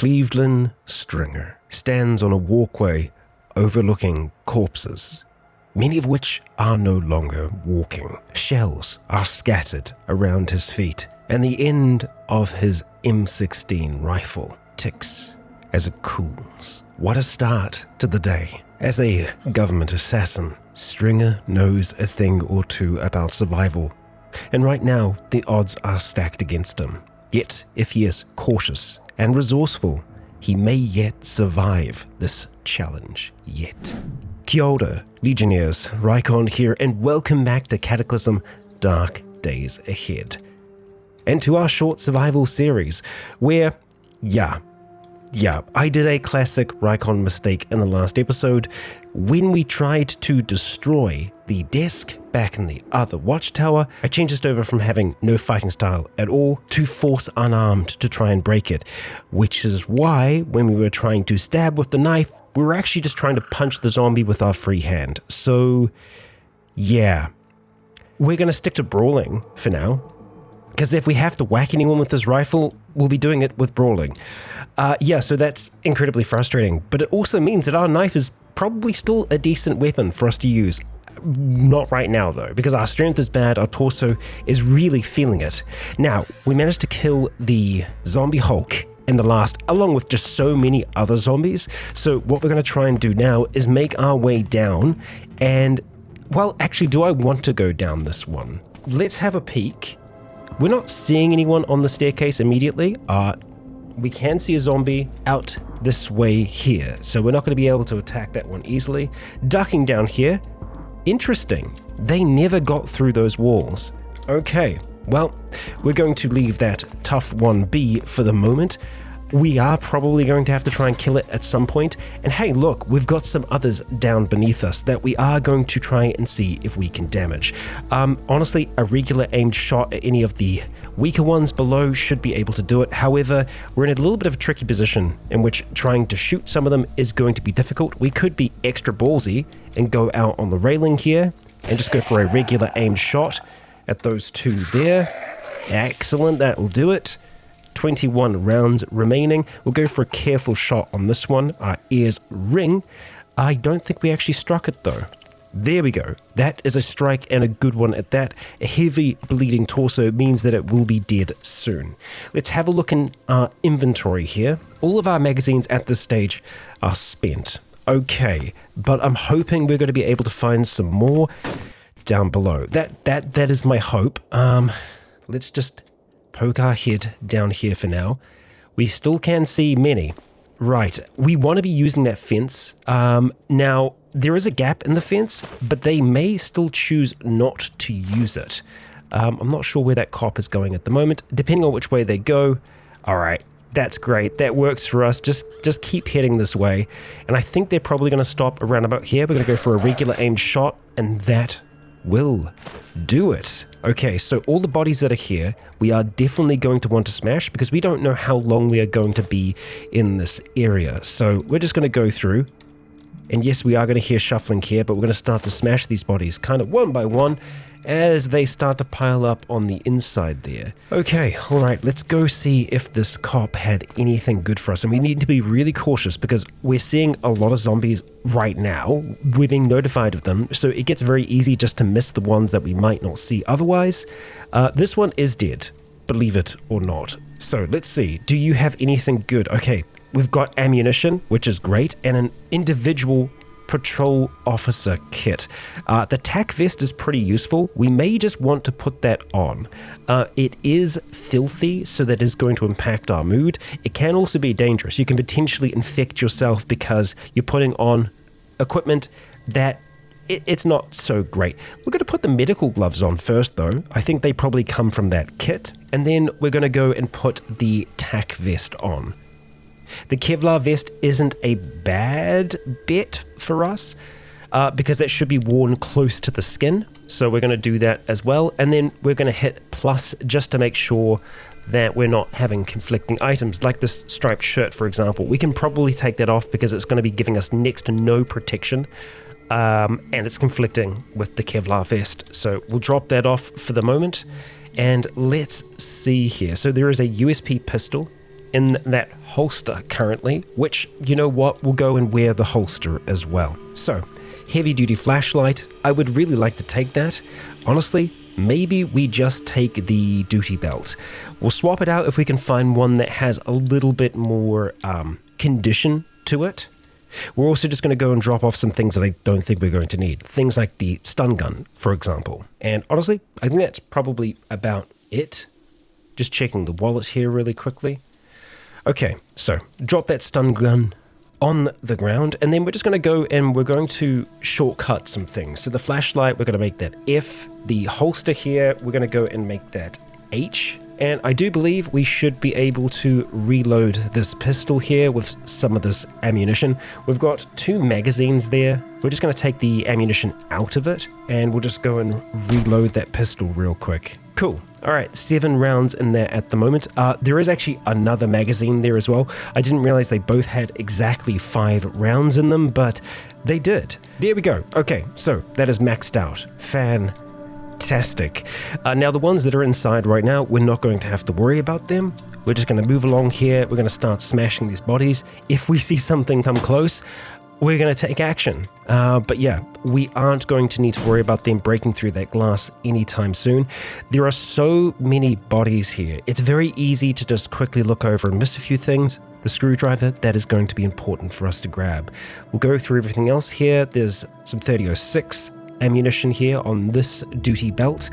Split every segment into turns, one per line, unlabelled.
Cleveland Stringer stands on a walkway overlooking corpses, many of which are no longer walking. Shells are scattered around his feet, and the end of his M16 rifle ticks as it cools. What a start to the day. As a government assassin, Stringer knows a thing or two about survival, and right now the odds are stacked against him. Yet, if he is cautious and resourceful, he may yet survive this challenge yet. Kia ora, Legionnaires, Rykon here, and welcome back to Cataclysm Dark Days Ahead. And to our short survival series, where, I did a classic Rykon mistake in the last episode when we tried to destroy the desk back in the other watchtower. I changed it over from having no fighting style at all to force unarmed to try and break it, which is why when we were trying to stab with the knife, we were actually just trying to punch the zombie with our free hand. So yeah, we're going to stick to brawling for now, because if we have to whack anyone with this rifle, we'll be doing it with brawling. So that's incredibly frustrating, but it also means that our knife is probably still a decent weapon for us to use. Not right now though, because our strength is bad, our torso is really feeling it. Now, we managed to kill the zombie Hulk in the last, along with just so many other zombies. So what we're going to try and do now is make our way down, and, well, actually, do I want to go down this one? Let's have a peek. We're not seeing anyone on the staircase immediately. We can see a zombie out this way here, so we're not going to be able to attack that one easily. Ducking down here. Interesting. They never got through those walls. Okay, well, we're going to leave that tough one be for the moment. We are probably going to have to try and kill it at some point. And hey, look, we've got some others down beneath us that we are going to try and see if we can damage. Honestly, a regular aimed shot at any of the weaker ones below should be able to do it. However, we're in a little bit of a tricky position in which trying to shoot some of them is going to be difficult. We could be extra ballsy and go out on the railing here and just go for a regular aimed shot at those two there. Excellent, that will do it. 21 rounds remaining. We'll go for a careful shot on this one. Our ears ring. I don't think we actually struck it though. There we go. That is a strike, and a good one at that. A heavy bleeding torso means that it will be dead soon. Let's have a look in our inventory here. All of our magazines at this stage are spent. Okay, but I'm hoping we're going to be able to find some more down below. That is my hope. Let's just poke our head down here for now. We still can see many. Right, we want to be using that fence. Now, there is a gap in the fence, but they may still choose not to use it. I'm not sure where that cop is going at the moment. Depending on which way they go. All right, that's great. That works for us. Just keep heading this way. And I think they're probably going to stop around about here. We're going to go for a regular aimed shot, and that will do it. Okay, so all the bodies that are here, we are definitely going to want to smash because we don't know how long we are going to be in this area. So we're just going to go through. And yes, we are going to hear shuffling here, but we're going to start to smash these bodies kind of one by one as they start to pile up on the inside there. Okay, all right, let's go see if this cop had anything good for us. And we need to be really cautious because we're seeing a lot of zombies right now. We're being notified of them, so it gets very easy just to miss the ones that we might not see otherwise. This one is dead, believe it or not. So let's see, do you have anything good? Okay, we've got ammunition, which is great, and an individual patrol officer kit. The tack vest is pretty useful. We may just want to put that on. It is filthy, so that is going to impact our mood. It can also be dangerous. You can potentially infect yourself because you're putting on equipment that it's not so great. We're going to put the medical gloves on first though. I think they probably come from that kit. And then we're going to go and put the tack vest on. The Kevlar vest isn't a bad bet for us because that should be worn close to the skin. So we're going to do that as well. And then we're going to hit plus just to make sure that we're not having conflicting items like this striped shirt, for example. We can probably take that off because it's going to be giving us next to no protection. And it's conflicting with the Kevlar vest. So we'll drop that off for the moment. And let's see here. So there is a USP pistol in that holster currently, which, you know what, we'll go and wear the holster as well. So, heavy duty flashlight, I would really like to take that. Honestly, maybe we just take the duty belt. We'll swap it out if we can find one that has a little bit more condition to it. We're also just going to go and drop off some things that I don't think we're going to need. Things like the stun gun, for example. And honestly, I think that's probably about it. Just checking the wallet here really quickly. Okay, so drop that stun gun on the ground, and then we're just going to go and we're going to shortcut some things. So the flashlight, we're going to make that F. The holster here, we're going to go and make that H. And I do believe we should be able to reload this pistol here with some of this ammunition. We've got 2 magazines there. We're just going to take the ammunition out of it, and we'll just go and reload that pistol real quick. Cool. All right, 7 rounds in there at the moment. There is actually another magazine there as well. I didn't realize they both had exactly 5 rounds in them, but they did. There we go. Okay, so that is maxed out. Fantastic. Now the ones that are inside right now, we're not going to have to worry about them. We're just going to move along here. We're going to start smashing these bodies. If we see something come close, we're going to take action. But yeah, we aren't going to need to worry about them breaking through that glass anytime soon. There are so many bodies here. It's very easy to just quickly look over and miss a few things. The screwdriver, that is going to be important for us to grab. We'll go through everything else here. There's some 30-06 ammunition here on this duty belt.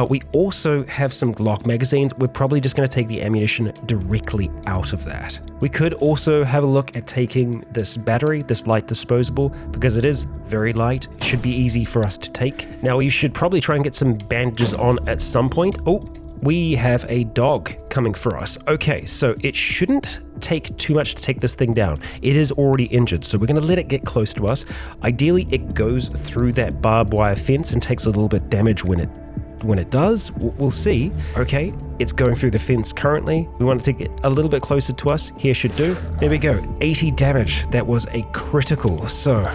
We also have some Glock magazines. We're probably just going to take the ammunition directly out of that. We could also have a look at taking this battery, this light disposable, because it is very light. It should be easy for us to take. Now, we should probably try and get some bandages on at some point. Oh, we have a dog coming for us. Okay, so it shouldn't take too much to take this thing down. It is already injured, so we're going to let it get close to us. Ideally, it goes through that barbed wire fence and takes a little bit damage when it does. We'll see. Okay, it's going through the fence currently. We want it to get a little bit closer to us. Here should do. There we go. 80 damage. That was a critical, so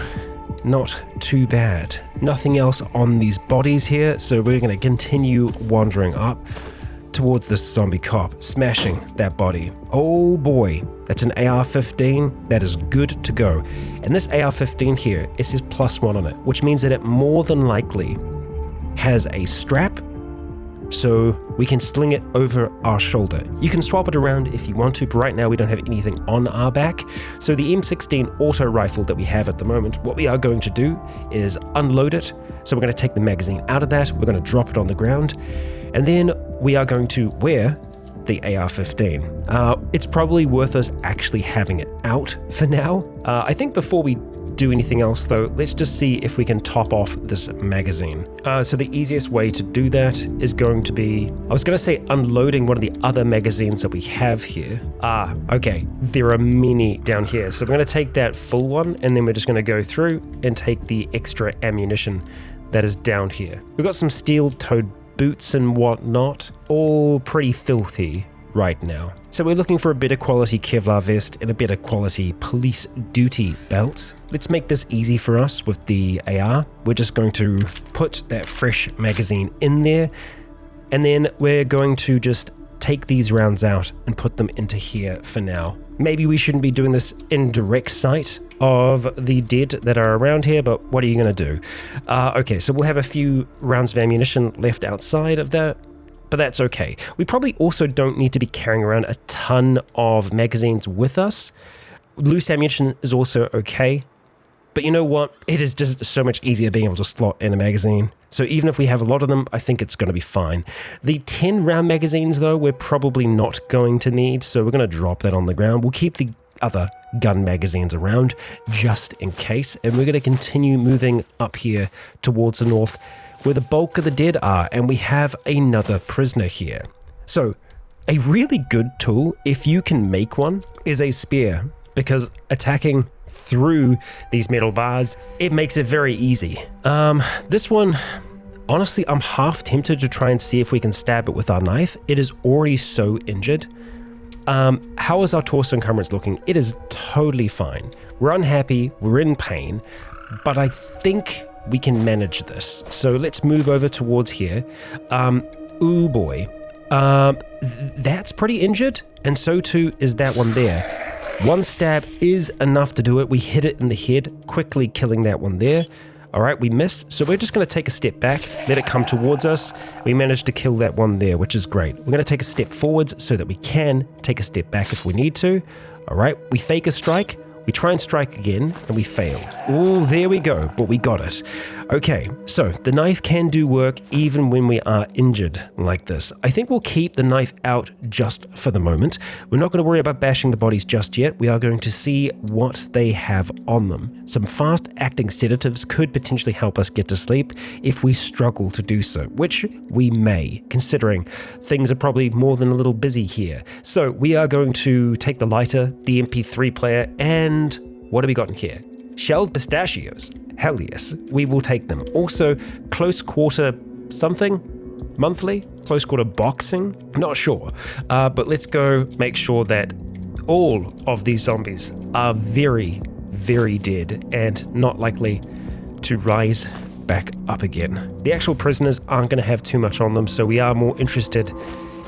not too bad. Nothing else on these bodies here, so we're going to continue wandering up towards this zombie cop, smashing that body. Oh boy, that's an AR-15. That is good to go. And this AR-15 here, it says +1 on it, which means that it more than likely has a strap, so we can sling it over our shoulder. You can swap it around if you want to, but right now we don't have anything on our back. So the M16 auto rifle that we have at the moment, what we are going to do is unload it. So we're going to take the magazine out of that, we're going to drop it on the ground, and then we are going to wear the AR-15. It's probably worth us actually having it out for now. I think before we do anything else though, let's just see if we can top off this magazine. So the easiest way to do that is going to be, I was going to say unloading one of the other magazines that we have here. Okay, there are many down here. So we're going to take that full one, and then we're just going to go through and take the extra ammunition that is down here. We've got some steel-toed boots and whatnot, all pretty filthy right now. So we're looking for a better quality Kevlar vest and a better quality police duty belt. Let's make this easy for us with the AR. We're just going to put that fresh magazine in there, and then we're going to just take these rounds out and put them into here for now. Maybe we shouldn't be doing this in direct sight of the dead that are around here, but what are you going to do? Okay, so we'll have a few rounds of ammunition left outside of that, but that's okay. We probably also don't need to be carrying around a ton of magazines with us. Loose ammunition is also okay, but you know what? It is just so much easier being able to slot in a magazine. So even if we have a lot of them, I think it's going to be fine. The 10 round magazines though, we're probably not going to need, so we're going to drop that on the ground. We'll keep the other gun magazines around just in case, and we're going to continue moving up here towards the north where the bulk of the dead are, and we have another prisoner here. So a really good tool, if you can make one, is a spear, because attacking through these metal bars, it makes it very easy. This one, honestly, I'm half tempted to try and see if we can stab it with our knife. It is already so injured. How is our torso encumbrance looking? It is totally fine. We're unhappy, we're in pain, but I think we can manage this. So let's move over towards here. Ooh boy. That's pretty injured, and so too is that one there. One stab is enough to do it. We hit it in the head, quickly killing that one there. All right, we miss, so we're just going to take a step back, let it come towards us. We managed to kill that one there, which is great. We're going to take a step forwards so that we can take a step back if we need to. All right, we fake a strike, we try and strike again, and we fail. Oh, there we go, but we got it. Okay, so the knife can do work even when we are injured like this. I think we'll keep the knife out just for the moment. We're not going to worry about bashing the bodies just yet. We are going to see what they have on them. Some fast-acting sedatives could potentially help us get to sleep if we struggle to do so, which we may, considering things are probably more than a little busy here. So we are going to take the lighter, the MP3 player, and what have we got in here? Shelled pistachios. Hell yes, we will take them. Also, close quarter something? Monthly? Close quarter boxing? Not sure. But let's go make sure that all of these zombies are very, very dead and not likely to rise back up again. The actual prisoners aren't going to have too much on them, so we are more interested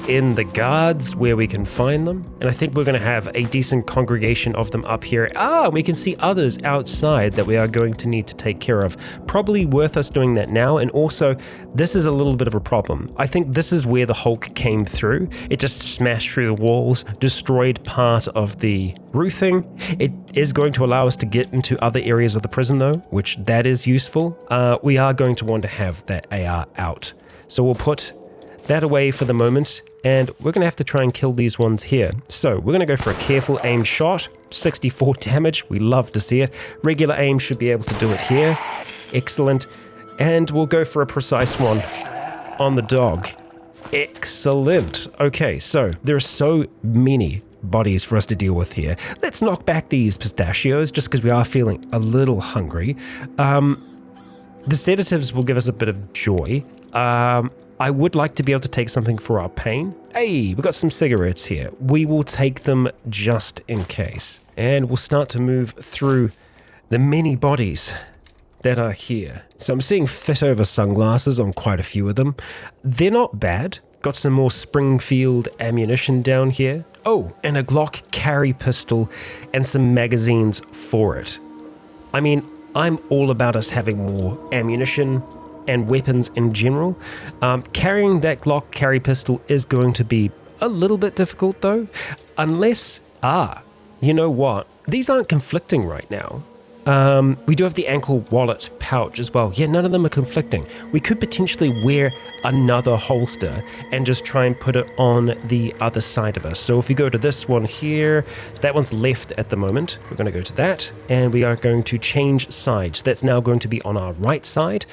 in the guards where we can find them, and I think we're going to have a decent congregation of them up here. We can see others outside that we are going to need to take care of. Probably worth us doing that now, and also this is a little bit of a problem. I think this is where the Hulk came through. It just smashed through the walls, destroyed part of the roofing. It is going to allow us to get into other areas of the prison though, which that is useful. We are going to want to have that AR out, so we'll put that away for the moment. And we're going to have to try and kill these ones here. So we're going to go for a careful aim shot. 64 damage. We love to see it. Regular aim should be able to do it here. Excellent. And we'll go for a precise one on the dog. Excellent. Okay, so there are so many bodies for us to deal with here. Let's knock back these pistachios just because we are feeling a little hungry. The sedatives will give us a bit of joy. I would like to be able to take something for our pain. Hey, we've got some cigarettes here. We will take them just in case. And we'll start to move through the many bodies that are here. So I'm seeing fit over sunglasses on quite a few of them. They're not bad. Got some more Springfield ammunition down here. Oh, and a Glock carry pistol and some magazines for it. I mean, I'm all about us having more ammunition and weapons in general. Carrying that Glock carry pistol is going to be a little bit difficult though, unless, you know what? These aren't conflicting right now. We do have the ankle wallet pouch as well. Yeah, none of them are conflicting. We could potentially wear another holster and just try and put it on the other side of us. So if we go to this one here, so that one's left at the moment. We're going to go to that, and we are going to change sides. That's now going to be on our right side.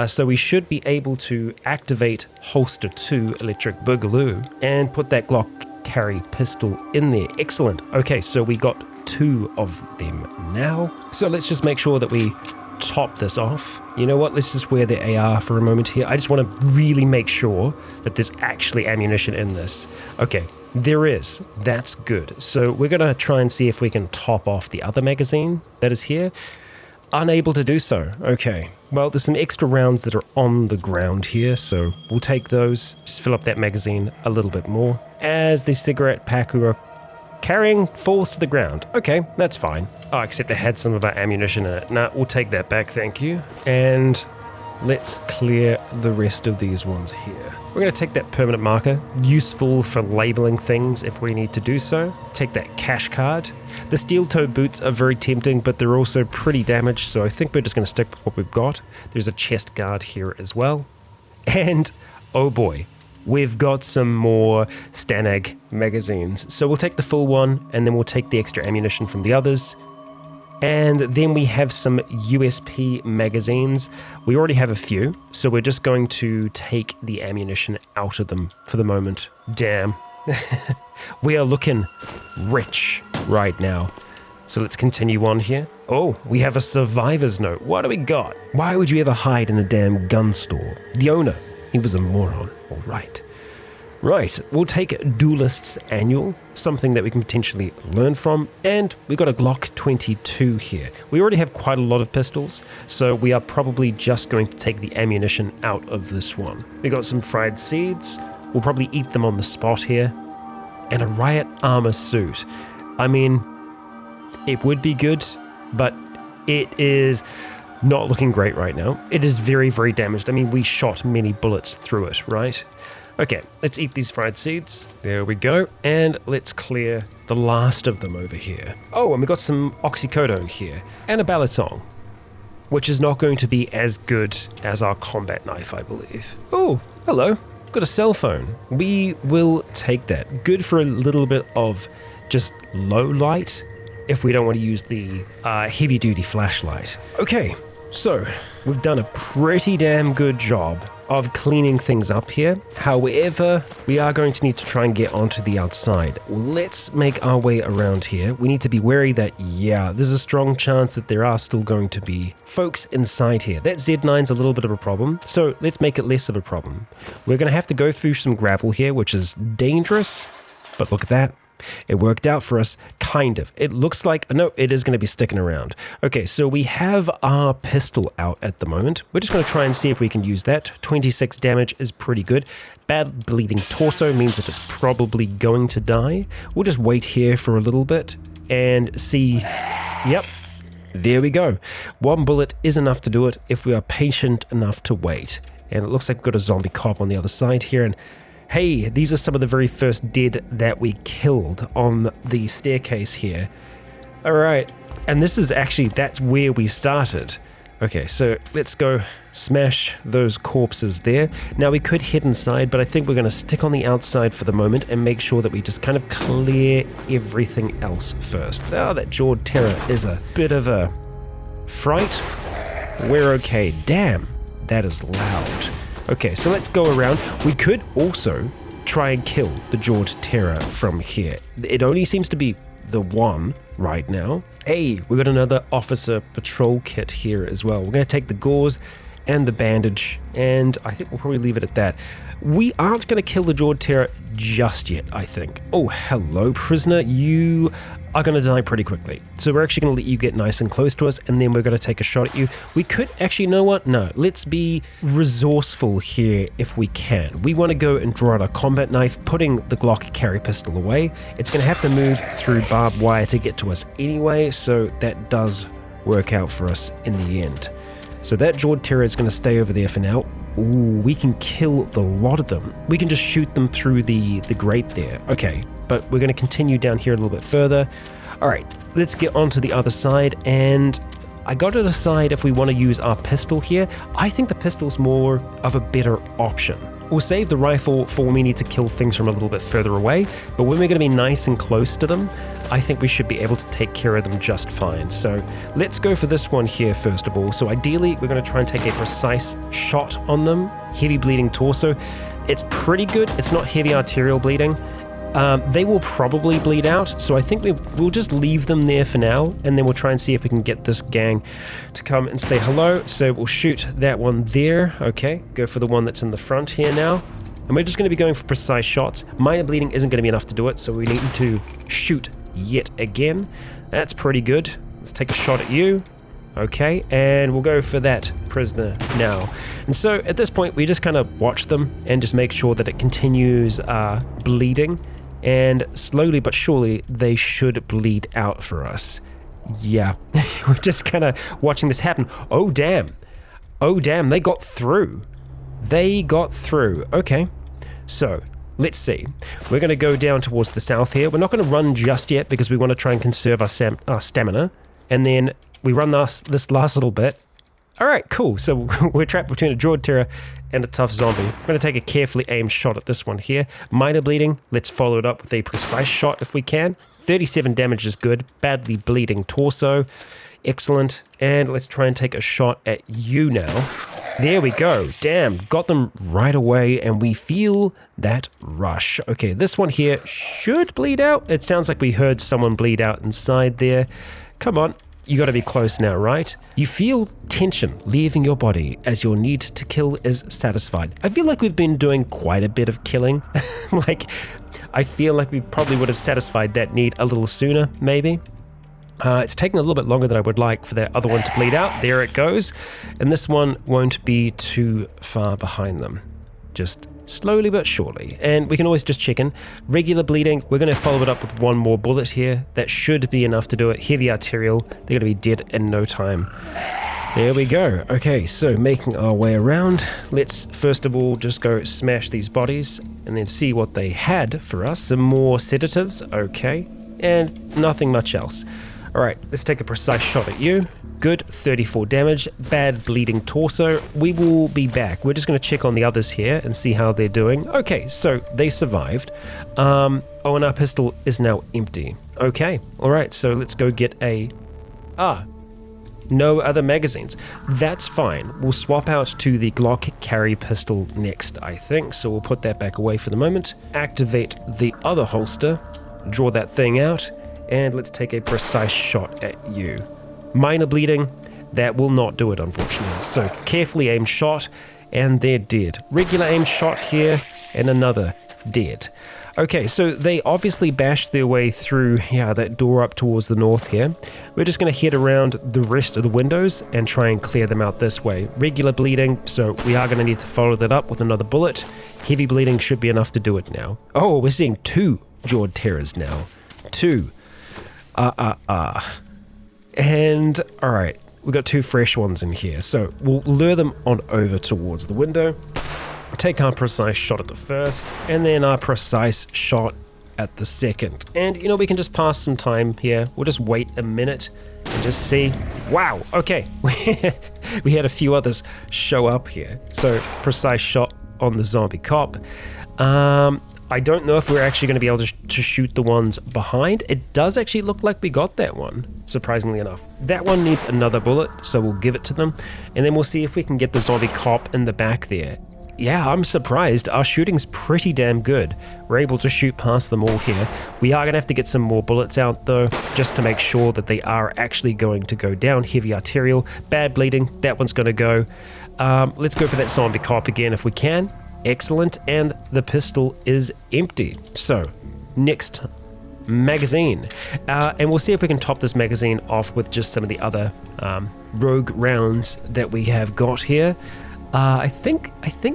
So we should be able to activate holster 2 electric boogaloo and put that Glock carry pistol in there. Excellent. Okay, so we got 2 of them now. So let's just make sure that we top this off. You know what? Let's just wear the AR for a moment here. I just want to really make sure that there's actually ammunition in this. Okay, there is. That's good. So we're going to try and see if we can top off the other magazine that is here. Unable to do so. Okay. Well, there's some extra rounds that are on the ground here, so we'll take those. Just fill up that magazine a little bit more. As the cigarette pack we were carrying falls to the ground. Okay, that's fine. Oh, except it had some of our ammunition in it. Nah, we'll take that back, thank you. And let's clear the rest of these ones here. We're going to take that permanent marker, useful for labeling things if we need to do so. Take that cash card. The steel-toed boots are very tempting, but they're also pretty damaged, so I think we're just going to stick with what we've got. There's a chest guard here as well. And, oh boy, we've got some more Stanag magazines. So we'll take the full one, and then we'll take the extra ammunition from the others. And then we have some USP magazines. We already have a few, so we're just going to take the ammunition out of them for the moment. Damn. We are looking rich right now. So let's continue on here. Oh, we have a survivor's note. What do we got? Why would you ever hide in a damn gun store? The owner, he was a moron. All right. Right, we'll take Duelist's Annual, something that we can potentially learn from, and we got a Glock 22 here. We already have quite a lot of pistols, so we are probably just going to take the ammunition out of this one. We got some fried seeds, We'll probably eat them on the spot here. And a riot armor suit. I mean, it would be good, but it is not looking great right now. It is very, very damaged. I mean, we shot many bullets through it, right? Okay, let's eat these fried seeds. There we go. And let's clear the last of them over here. Oh, and we got some oxycodone here. And a balaton, which is not going to be as good as our combat knife, I believe. Oh, hello. Got a cell phone. We will take that. Good for a little bit of just low light if we don't want to use the heavy-duty flashlight. Okay, so we've done a pretty damn good job of cleaning things up here. However, we are going to need to try and get onto the outside. Let's make our way around here. We need to be wary that, yeah, there's a strong chance that there are still going to be folks inside here. That Z9's a little bit of a problem, so let's make it less of a problem. We're going to have to go through some gravel here, which is dangerous, but look at that. It worked out for us, kind of. It looks like, no, it is going to be sticking around. Okay, so we have our pistol out at the moment. We're just going to try and see if we can use that. 26 damage is pretty good. Bad bleeding torso means that it's probably going to die. We'll just wait here for a little bit and see. Yep, there we go. One bullet is enough to do it if we are patient enough to wait. And it looks like we've got a zombie cop on the other side here, and hey, these are some of the very first dead that we killed on the staircase here. All right, and this is actually, that's where we started. Okay, so let's go smash those corpses there. Now we could head inside, but I think we're gonna stick on the outside for the moment and make sure that we just kind of clear everything else first. Oh, that Jawed Terror is a bit of a fright. We're okay. Damn, that is loud. Okay, so let's go around. We could also try and kill the Jawed Terror from here. It only seems to be the one right now. Hey, we got another officer patrol kit here as well. We're going to take the gauze and the bandage, and I think we'll probably leave it at that. We aren't going to kill the Jawed Terror just yet, I think. Oh, hello, prisoner. You are going to die pretty quickly. So we're actually going to let you get nice and close to us, and then we're going to take a shot at you. We could actually, you know what? No, let's be resourceful here if we can. We want to go and draw out our combat knife, putting the Glock carry pistol away. It's going to have to move through barbed wire to get to us anyway, so that does work out for us in the end. So that Jawed Terror is going to stay over there for now. Ooh, we can kill the lot of them. We can just shoot them through the grate there. Okay, but we're going to continue down here a little bit further. All right, let's get onto the other side, and I got to decide if we want to use our pistol here. I think the pistol's more of a better option. We'll save the rifle for when we need to kill things from a little bit further away, but when we're going to be nice and close to them, I think we should be able to take care of them just fine. So let's go for this one here first of all. So ideally, we're going to try and take a precise shot on them. Heavy bleeding torso. It's pretty good. It's not heavy arterial bleeding. They will probably bleed out, so I think we'll just leave them there for now, and then we'll try and see if we can get this gang to come and say hello. So we'll shoot that one there. Okay, go for the one that's in the front here now. And we're just going to be going for precise shots. Minor bleeding isn't going to be enough to do it, so we need to shoot yet again. That's pretty good. Let's take a shot at you. Okay, and we'll go for that prisoner now. And so at this point, we just kind of watch them and just make sure that it continues bleeding. And slowly but surely, they should bleed out for us. Yeah, we're just kind of watching this happen. Oh, damn. Oh, damn, they got through. They got through. Okay, so let's see. We're going to go down towards the south here. We're not going to run just yet because we want to try and conserve our stamina. And then we run this last little bit. All right, cool. So we're trapped between a Jawed Terror and a tough zombie. We're going to take a carefully aimed shot at this one here. Minor bleeding. Let's follow it up with a precise shot if we can. 37 damage is good. Badly bleeding torso. Excellent. And let's try and take a shot at you now. There we go. Damn, got them right away, and we feel that rush. Okay, this one here should bleed out. It sounds like we heard someone bleed out inside there. Come on. You gotta be close now, right? You feel tension leaving your body as your need to kill is satisfied. I feel like we've been doing quite a bit of killing. I feel like we probably would have satisfied that need a little sooner, maybe. It's taking a little bit longer than I would like for that other one to bleed out. There it goes. And this one won't be too far behind them. Just slowly but surely. And we can always just check in. Regular bleeding, we're going to follow it up with one more bullet here. That should be enough to do it. Heavy arterial, they're going to be dead in no time. There we go. Okay, so making our way around. Let's first of all just go smash these bodies and then see what they had for us. Some more sedatives, okay, and nothing much else. All right, let's take a precise shot at you. Good, 34 damage, bad bleeding torso. We will be back. We're just going to check on the others here and see how they're doing. Okay, so they survived. Oh, and our pistol is now empty. Okay, all right, so let's go get a... no other magazines. That's fine. We'll swap out to the Glock carry pistol next, I think. So we'll put that back away for the moment. Activate the other holster. Draw that thing out. And let's take a precise shot at you. Minor bleeding. That will not do it, unfortunately. So carefully aimed shot. And they're dead. Regular aim shot here. And another dead. Okay, so they obviously bashed their way through, that door up towards the north here. We're just going to head around the rest of the windows and try and clear them out this way. Regular bleeding, so we are going to need to follow that up with another bullet. Heavy bleeding should be enough to do it now. Oh, we're seeing 2 Jawed Terrors now. 2. And, alright, we've got 2 fresh ones in here. So we'll lure them on over towards the window. Take our precise shot at the first, and then our precise shot at the second. And, we can just pass some time here. We'll just wait a minute and just see. Wow, okay. We had a few others show up here. So, precise shot on the zombie cop. I don't know if we're actually going to be able to shoot the ones behind. It does actually look like we got that one, surprisingly enough. That one needs another bullet, so we'll give it to them. And then we'll see if we can get the zombie cop in the back there. Yeah, I'm surprised. Our shooting's pretty damn good. We're able to shoot past them all here. We are going to have to get some more bullets out, though, just to make sure that they are actually going to go down. Heavy arterial, bad bleeding, that one's going to go. Let's go for that zombie cop again if we can. Excellent, and the pistol is empty. So, next magazine. And we'll see if we can top this magazine off with just some of the other rogue rounds that we have got here. I think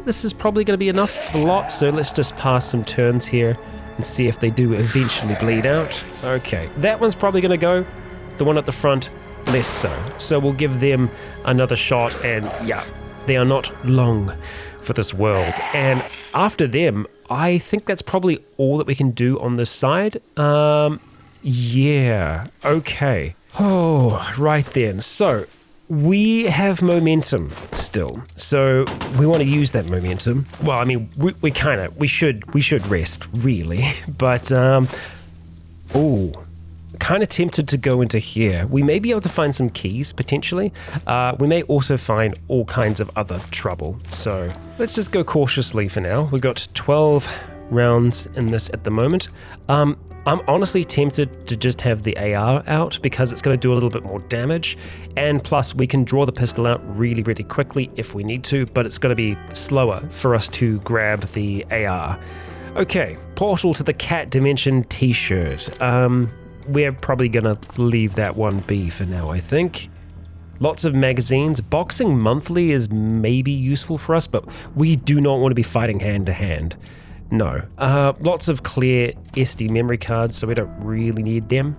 this is probably going to be enough for the lot, so let's just pass some turns here and see if they do eventually bleed out. Okay, that one's probably going to go. The one at the front, less so. So we'll give them another shot, and yeah, they are not long for this world. And after them, I think that's probably all that we can do on this side. Yeah, okay. Oh, right then. So we have momentum still, so we want to use that momentum. Well, I mean, we should rest really, but kind of tempted to go into here. We may be able to find some keys potentially. We may also find all kinds of other trouble. So let's just go cautiously for now. We've got 12 rounds in this at the moment. I'm honestly tempted to just have the AR out because it's going to do a little bit more damage, and plus we can draw the pistol out really, really quickly if we need to, but it's going to be slower for us to grab the AR. Okay, portal to the cat dimension t-shirt. We're probably going to leave that one be for now, I think. Lots of magazines. Boxing monthly is maybe useful for us, but we do not want to be fighting hand to hand. No. Lots of clear SD memory cards, so we don't really need them.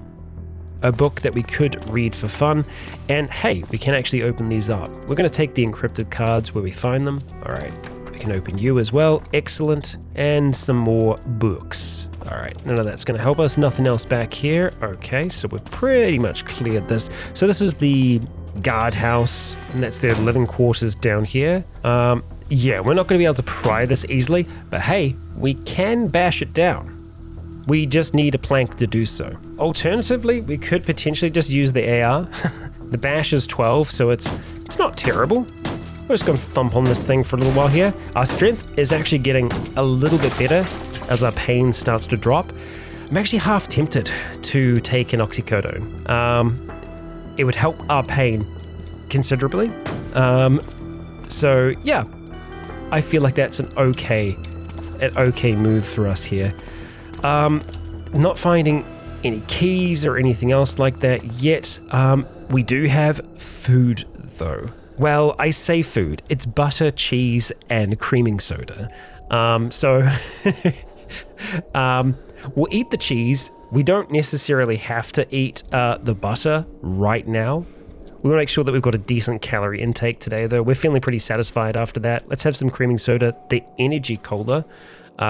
A book that we could read for fun. And hey, we can actually open these up. We're going to take the encrypted cards where we find them. All right, we can open you as well. Excellent. And some more books. All right, none of that's going to help us. Nothing else back here. Okay, so we've pretty much cleared this. So this is the guardhouse, and that's their living quarters down here. Yeah, we're not going to be able to pry this easily, but hey, we can bash it down. We just need a plank to do so. Alternatively, we could potentially just use the AR. The bash is 12, so it's not terrible. We're just going to thump on this thing for a little while here. Our strength is actually getting a little bit better as our pain starts to drop. I'm actually half tempted to take an oxycodone. It would help our pain considerably. So yeah, I feel like that's an okay move for us here. Not finding any keys or anything else like that yet. We do have food though. Well, I say food. It's butter, cheese, and creaming soda. So we'll eat the cheese. We don't necessarily have to eat the butter right now. We want to make sure that we've got a decent calorie intake today, though. We're feeling pretty satisfied after that. Let's have some creaming soda, the energy cola,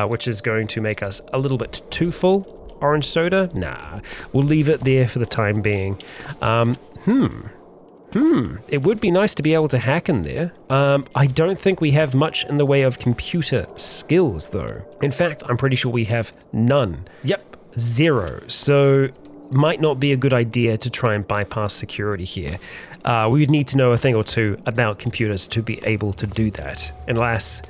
which is going to make us a little bit too full. Orange soda? Nah, we'll leave it there for the time being. It would be nice to be able to hack in there. I don't think we have much in the way of computer skills, though. In fact, I'm pretty sure we have none. Yep, 0. So might not be a good idea to try and bypass security here. We would need to know a thing or two about computers to be able to do that. And alas,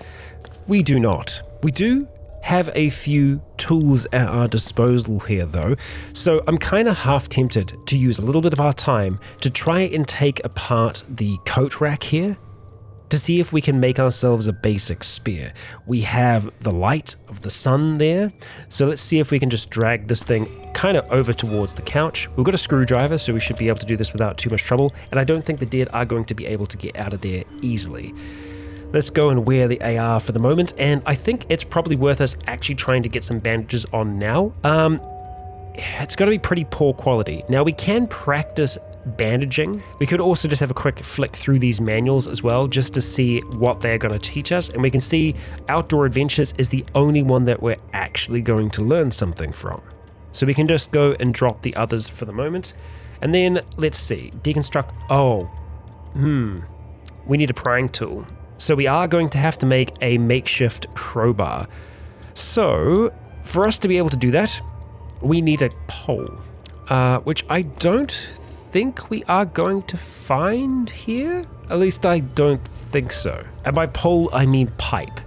we do not. We do have a few tools at our disposal here, though, so I'm kind of half tempted to use a little bit of our time to try and take apart the coat rack here to see if we can make ourselves a basic spear. We have the light of the sun there, so let's see if we can just drag this thing kind of over towards the couch. We've got a screwdriver, so we should be able to do this without too much trouble, and I don't think the dead are going to be able to get out of there easily. Let's go and wear the AR for the moment, and I think it's probably worth us actually trying to get some bandages on now. It's going to be pretty poor quality. Now, we can practice bandaging. We could also just have a quick flick through these manuals as well, just to see what they're going to teach us, and we can see Outdoor Adventures is the only one that we're actually going to learn something from. So we can just go and drop the others for the moment, and then let's see, deconstruct. We need a prying tool. So we are going to have to make a makeshift crowbar. So for us to be able to do that, we need a pole, which I don't think we are going to find here. At least I don't think so. And by pole, I mean pipe.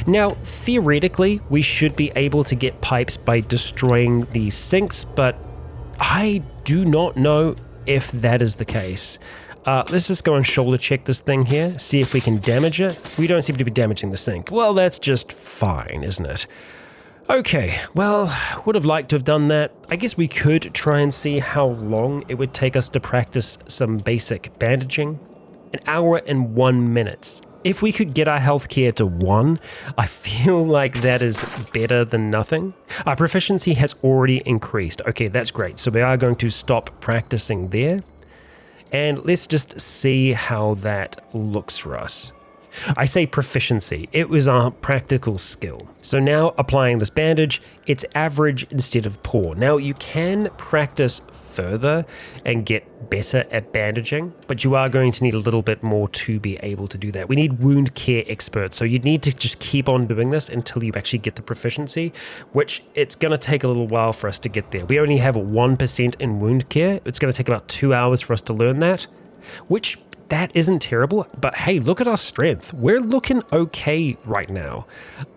Now, theoretically, we should be able to get pipes by destroying these sinks, but I do not know if that is the case. Let's just go and shoulder check this thing here, see if we can damage it. We don't seem to be damaging the sink. Well, that's just fine, isn't it? Okay, well, would have liked to have done that. I guess we could try and see how long it would take us to practice some basic bandaging. 1 hour and 1 minute. If we could get our healthcare to 1, I feel like that is better than nothing. Our proficiency has already increased. Okay, that's great. So we are going to stop practicing there. And let's just see how that looks for us. I say proficiency, it was our practical skill. So now applying this bandage, it's average instead of poor. Now you can practice further and get better at bandaging, but you are going to need a little bit more to be able to do that. We need wound care experts, so you need to just keep on doing this until you actually get the proficiency, which it's going to take a little while for us to get there. We only have 1% in wound care. It's going to take about 2 hours for us to learn that, which that isn't terrible, but hey, look at our strength. We're looking okay right now.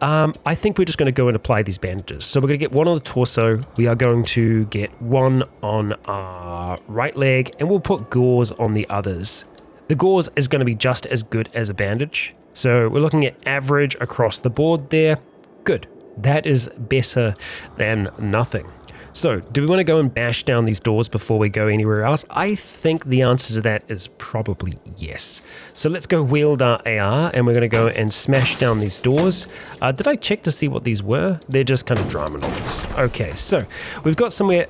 I think we're just going to go and apply these bandages. So we're going to get one on the torso. We are going to get one on our right leg, and we'll put gauze on the others. The gauze is going to be just as good as a bandage. So we're looking at average across the board there. Good. That is better than nothing. So, do we want to go and bash down these doors before we go anywhere else? I think the answer to that is probably yes. So let's go wield our AR, and we're going to go and smash down these doors. Did I check to see what these were? They're just kind of drama novels. Okay, so we've got somewhere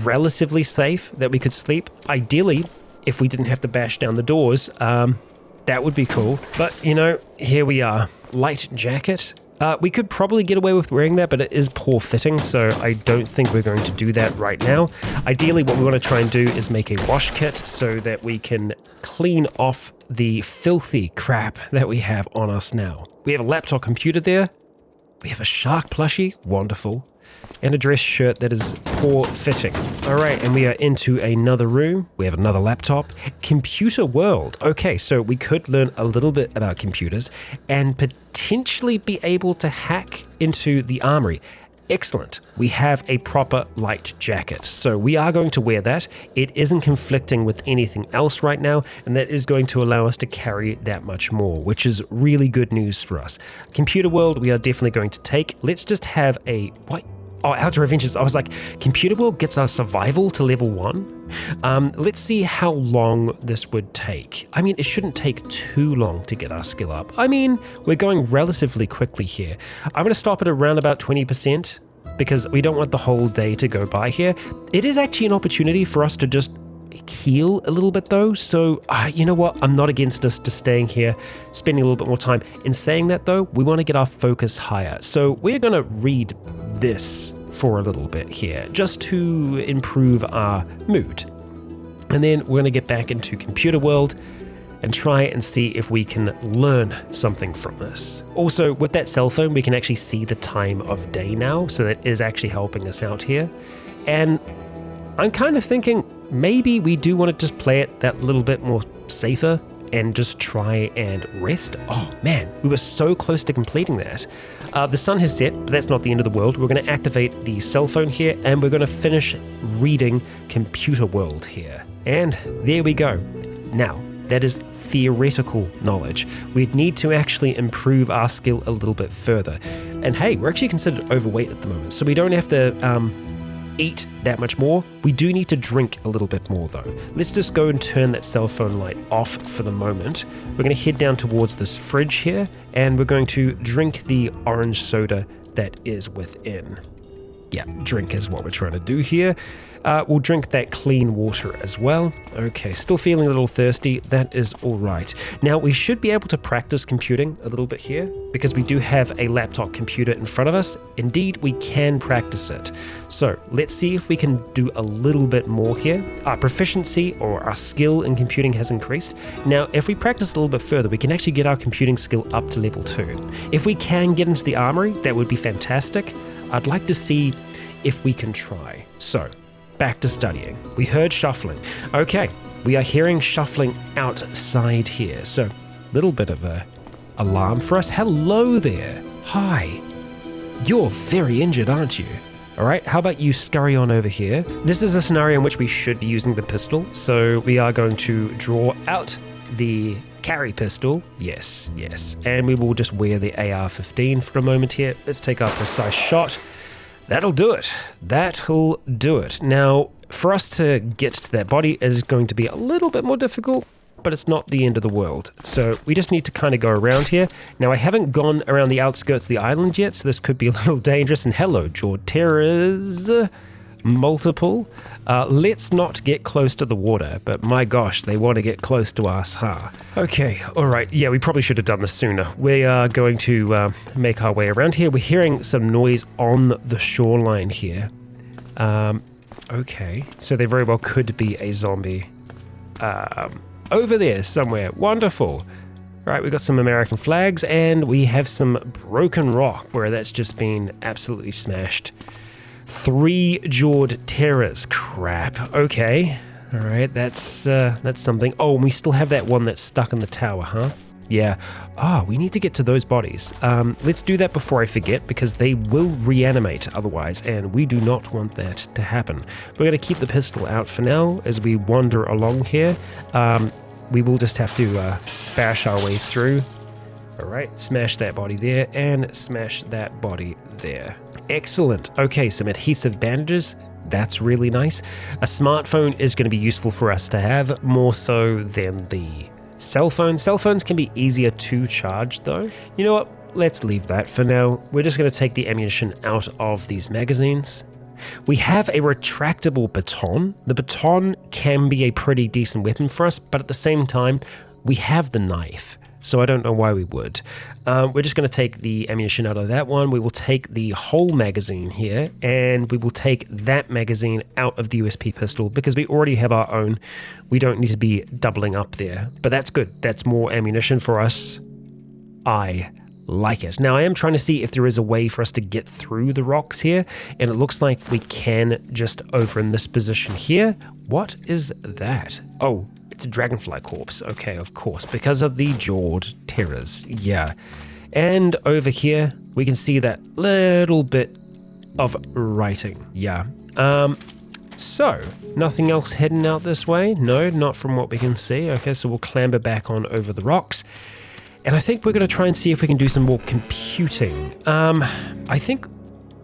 relatively safe that we could sleep. Ideally, if we didn't have to bash down the doors, that would be cool. But, you know, here we are. Light jacket. We could probably get away with wearing that, but it is poor fitting, so I don't think we're going to do that right now. Ideally, what we want to try and do is make a wash kit so that we can clean off the filthy crap that we have on us now. We have a laptop computer there. We have a shark plushie. Wonderful. And a dress shirt that is poor fitting. All right, and we are into another room. We have another laptop. Computer world. Okay, so we could learn a little bit about computers and potentially be able to hack into the armory. Excellent. We have a proper light jacket, so we are going to wear that. It isn't conflicting with anything else right now, and that is going to allow us to carry that much more, which is really good news for us. Computer world, we are definitely going to take. Let's just have a... Oh, Outer Adventures. I was like, Computer World gets our survival to level 1. Let's see how long this would take. I mean, it shouldn't take too long to get our skill up. I mean, we're going relatively quickly here. I'm going to stop at around about 20% because we don't want the whole day to go by here. It is actually an opportunity for us to just heal a little bit though, so you know what, I'm not against us just staying here, spending a little bit more time. In saying that though, we want to get our focus higher, so we're going to read this for a little bit here, just to improve our mood. And then we're going to get back into Computer World and try and see if we can learn something from this. Also, with that cell phone, we can actually see the time of day now, so that is actually helping us out here. And I'm kind of thinking maybe we do want to just play it that little bit more safer and just try and rest. Oh man, we were so close to completing that. The sun has set, but that's not the end of the world. We're going to activate the cell phone here and we're going to finish reading Computer World here. And there we go. Now, that is theoretical knowledge. We'd need to actually improve our skill a little bit further. And hey, we're actually considered overweight at the moment, so we don't have to eat that much more. We do need to drink a little bit more though. Let's just go and turn that cell phone light off for the moment. We're going to head down towards this fridge here and we're going to drink the orange soda that is within. Yeah, drink is what we're trying to do here. We'll drink that clean water as well. Okay, still feeling a little thirsty. That is all right. Now, we should be able to practice computing a little bit here because we do have a laptop computer in front of us. Indeed, we can practice it. So let's see if we can do a little bit more here. Our proficiency or our skill in computing has increased. Now, if we practice a little bit further, we can actually get our computing skill up to level 2. If we can get into the armory, that would be fantastic. I'd like to see if we can try. So, back to studying. We heard shuffling. Okay, we are hearing shuffling outside here. So, little bit of a alarm for us. Hello there. Hi. You're very injured, aren't you? All right, how about you scurry on over here? This is a scenario in which we should be using the pistol. So we are going to draw out the carry pistol. Yes. And we will just wear the AR-15 for a moment here. Let's take our precise shot. That'll do it. Now, for us to get to that body is going to be a little bit more difficult, but it's not the end of the world. So we just need to kind of go around here. Now, I haven't gone around the outskirts of the island yet, so this could be a little dangerous. And hello, Jorterras. Multiple. Let's not get close to the water, but my gosh, they want to get close to us, huh? Okay, all right. Yeah, we probably should have done this sooner. We are going to make our way around here. We're hearing some noise on the shoreline here. Okay, so they very well could be a zombie. Over there somewhere. Wonderful. All right, we've got some American flags and we have some broken rock where that's just been absolutely smashed. 3 jawed terrors. Crap. Okay. All right. That's something. Oh, and we still have that one that's stuck in the tower, huh? Yeah. We need to get to those bodies. Let's do that before I forget because they will reanimate otherwise, and we do not want that to happen. We're going to keep the pistol out for now as we wander along here. We will just have to bash our way through. All right. Smash that body there and smash that body there. Excellent. Okay, some adhesive bandages. That's really nice. A smartphone is going to be useful for us to have, more so than the cell phone. Cell phones can be easier to charge though. You know what? Let's leave that for now. We're just going to take the ammunition out of these magazines. We have a retractable baton. The baton can be a pretty decent weapon for us, but at the same time, we have the knife. So I don't know why we would. We're just going to take the ammunition out of that one. We will take the whole magazine here, and we will take that magazine out of the USP pistol because we already have our own. We don't need to be doubling up there. But that's good. That's more ammunition for us. I like it. Now, I am trying to see if there is a way for us to get through the rocks here, and it looks like we can just over in this position here. What is that? Oh, it's a dragonfly corpse. Okay, of course, because of the jawed terrors. Yeah. And over here, we can see that little bit of writing. Yeah. So, nothing else heading out this way? No, not from what we can see. Okay, so we'll clamber back on over the rocks. And I think we're going to try and see if we can do some more computing. I think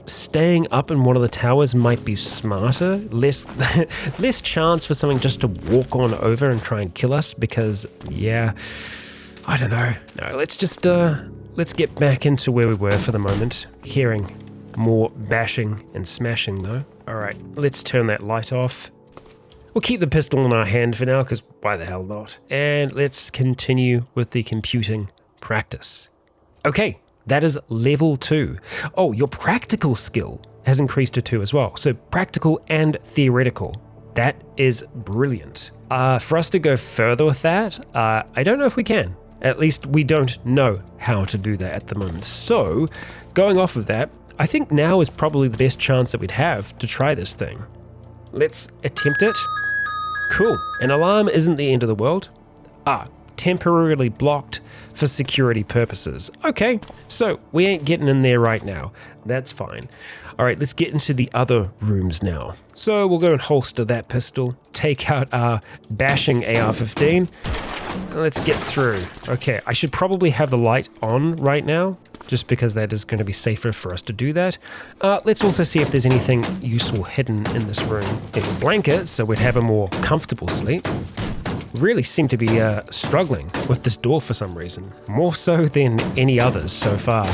staying up in one of the towers might be smarter. Less less chance for something just to walk on over and try and kill us because, yeah, I don't know. No, let's just, let's get back into where we were for the moment. Hearing more bashing and smashing though. All right, let's turn that light off. We'll keep the pistol in our hand for now because why the hell not? And let's continue with the computing practice. Okay. That is level 2. Oh, your practical skill has increased to 2 as well. So practical and theoretical. That is brilliant. For us to go further with that, I don't know if we can. At least we don't know how to do that at the moment. So going off of that, I think now is probably the best chance that we'd have to try this thing. Let's attempt it. Cool. An alarm isn't the end of the world. Temporarily blocked for security purposes. Okay, so we ain't getting in there right now. That's fine. All right, let's get into the other rooms now. So we'll go and holster that pistol, take out our bashing AR-15. Let's get through. Okay, I should probably have the light on right now, just because that is going to be safer for us to do that. Let's also see if there's anything useful hidden in this room. There's a blanket, so we'd have a more comfortable sleep. Really seem to be struggling with this door for some reason, more so than any others so far.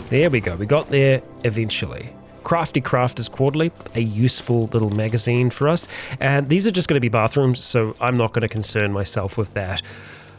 There we go, we got there eventually. Crafty Crafters Quarterly, a useful little magazine for us, and these are just going to be bathrooms, so I'm not going to concern myself with that.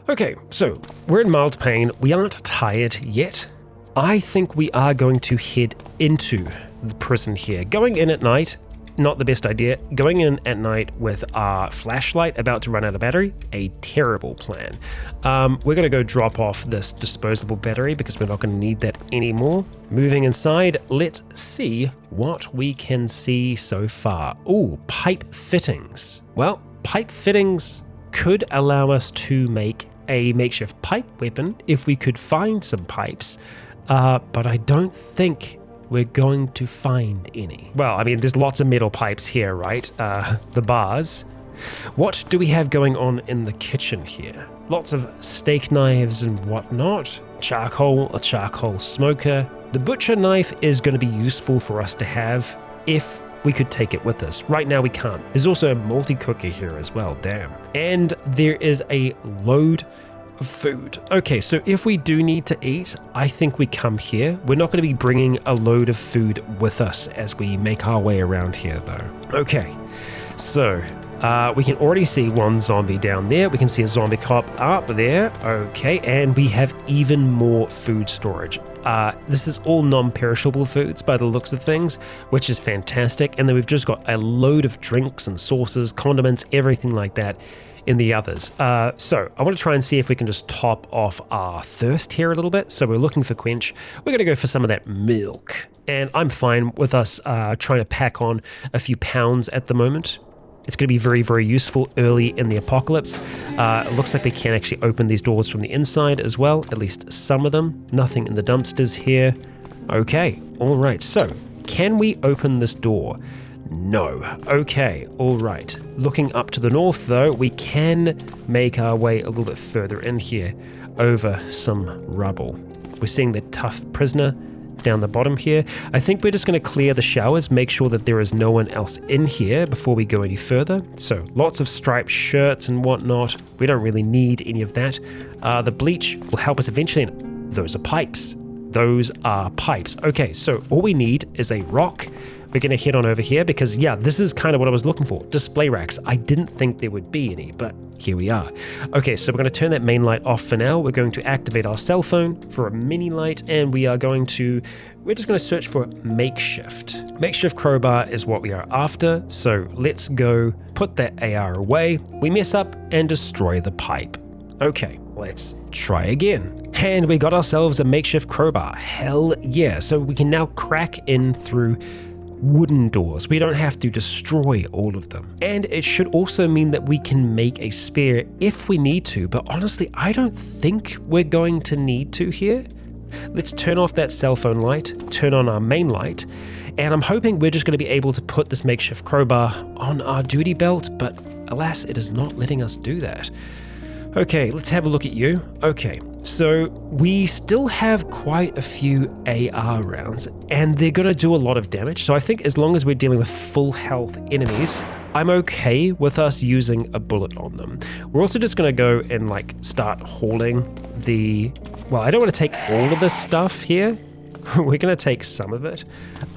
Okay, so we're in mild pain, we aren't tired yet. I think we are going to head into the prison here. Going in at night, not the best idea. Going in at night with our flashlight about to run out of battery, a terrible plan. We're going to go drop off this disposable battery because we're not going to need that anymore. Moving inside, let's see what we can see so far. Ooh, pipe fittings. Well, pipe fittings could allow us to make a makeshift pipe weapon if we could find some pipes, but I don't think we're going to find any. Well, I mean, there's lots of metal pipes here, right? The bars. What do we have going on in the kitchen here? Lots of steak knives and whatnot. Charcoal, a charcoal smoker. The butcher knife is going to be useful for us to have if we could take it with us. Right now we can't. There's also a multi-cooker here as well, damn. And there is a load food. Okay, so if we do need to eat, I think we come here. We're not going to be bringing a load of food with us as we make our way around here though. Okay, so we can already see one zombie down there. We can see a zombie cop up there. Okay, and we have even more food storage. This is all non-perishable foods by the looks of things, which is fantastic. And then we've just got a load of drinks and sauces, condiments, everything like that in the others. So I want to try and see if we can just top off our thirst here a little bit. So we're looking for quench. We're going to go for some of that milk. And I'm fine with us trying to pack on a few pounds at the moment. It's going to be very, very useful early in the apocalypse. It looks like we can actually open these doors from the inside as well, at least some of them. Nothing in the dumpsters here. Okay, all right. So can we open this door? No. Okay, all right. Looking up to the north, though, we can make our way a little bit further in here over some rubble. We're seeing the tough prisoner down the bottom here. I think we're just going to clear the showers, make sure that there is no one else in here before we go any further. So lots of striped shirts and whatnot. We don't really need any of that. The bleach will help us eventually. And those are pipes. Those are pipes. Okay, so all we need is a rock. We're going to head on over here because, yeah, this is kind of what I was looking for. Display racks. I didn't think there would be any, but here we are. Okay, so we're going to turn that main light off for now. We're going to activate our cell phone for a mini light, and we're just going to search for makeshift. Makeshift crowbar is what we are after, so let's go put that AR away. We mess up and destroy the pipe. Okay, let's try again. And we got ourselves a makeshift crowbar. Hell yeah. So we can now crack in through wooden doors. We don't have to destroy all of them. And it should also mean that we can make a spare if we need to, but honestly, I don't think we're going to need to here. Let's turn off that cell phone light, turn on our main light, and I'm hoping we're just going to be able to put this makeshift crowbar on our duty belt, but alas, it is not letting us do that. Okay, let's have a look at you. Okay, So we still have quite a few AR rounds, and they're going to do a lot of damage. So I think as long as we're dealing with full health enemies, I'm okay with us using a bullet on them. We're also just going to go and like start hauling the... Well, I don't want to take all of this stuff here. We're going to take some of it.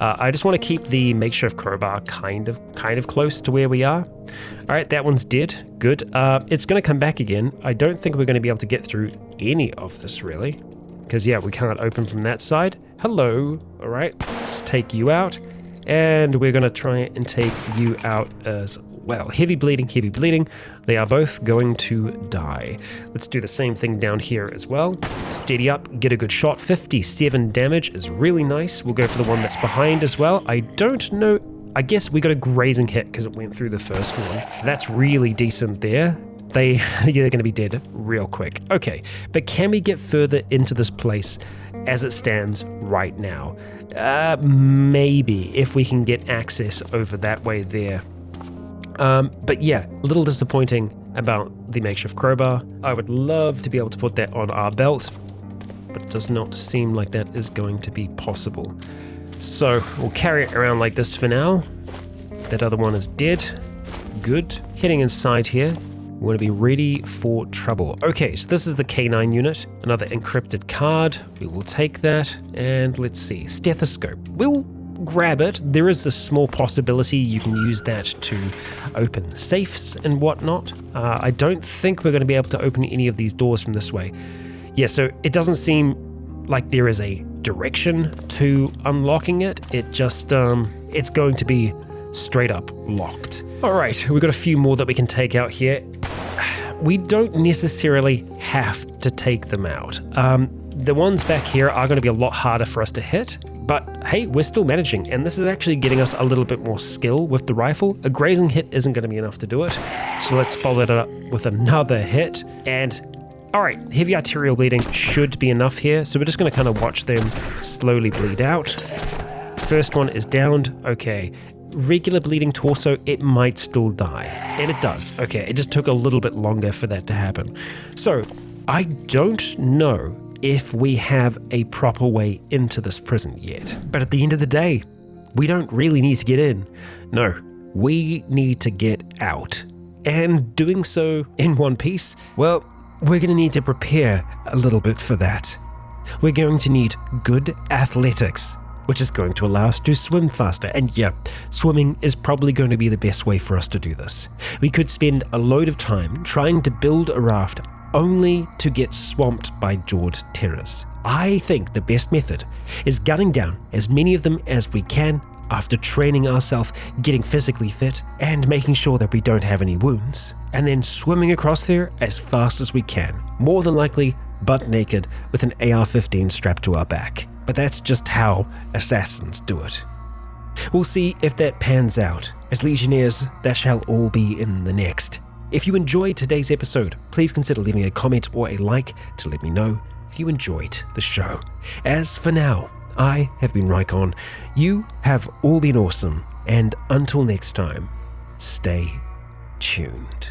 I just want to keep the makeshift crowbar kind of close to where we are. All right, that one's dead. Good. It's going to come back again. I don't think we're going to be able to get through any of this really, because yeah, we can't open from that side. Hello. All right, let's take you out, and we're going to try and take you out as well. Heavy bleeding, heavy bleeding. They are both going to die. Let's do the same thing down here as well. Steady up, get a good shot. 57 damage is really nice. We'll go for the one that's behind as well. I don't know. I guess we got a grazing hit because it went through the first one. That's really decent there. They're going to be dead real quick. Okay, but can we get further into this place as it stands right now? Maybe, if we can get access over that way there. But yeah, a little disappointing about the makeshift crowbar. I would love to be able to put that on our belt, but it does not seem like that is going to be possible. So we'll carry it around like this for now. That other one is dead. Good. Heading inside here. We want to be ready for trouble. Okay, so this is the K9 unit. Another encrypted card. We will take that. And let's see. Stethoscope. We'll grab it. There is a small possibility you can use that to open safes and whatnot. I don't think we're going to be able to open any of these doors from this way. Yeah, so it doesn't seem like there is a direction to unlocking it. It just, it's going to be straight up locked. All right, we've got a few more that we can take out here. We don't necessarily have to take them out. The ones back here are going to be a lot harder for us to hit, but hey, we're still managing, and this is actually getting us a little bit more skill with the rifle. A grazing hit isn't going to be enough to do it, so let's follow it up with another hit. And all right, heavy arterial bleeding should be enough here, so we're just going to kind of watch them slowly bleed out. First one is downed. Okay. Regular bleeding torso, it might still die. And it does. Okay, it just took a little bit longer for that to happen. So, I don't know if we have a proper way into this prison yet. But at the end of the day, we don't really need to get in. No, we need to get out. And doing so in one piece, well, we're going to need to prepare a little bit for that. We're going to need good athletics, which is going to allow us to swim faster. And yeah, swimming is probably going to be the best way for us to do this. We could spend a load of time trying to build a raft only to get swamped by jawed terrors. I think the best method is gunning down as many of them as we can after training ourselves, getting physically fit, and making sure that we don't have any wounds, and then swimming across there as fast as we can, more than likely butt naked with an AR-15 strapped to our back. But that's just how assassins do it. We'll see if that pans out. As Legionnaires, that shall all be in the next. If you enjoyed today's episode, please consider leaving a comment or a like to let me know if you enjoyed the show. As for now, I have been Rykon. You have all been awesome, and until next time, stay tuned.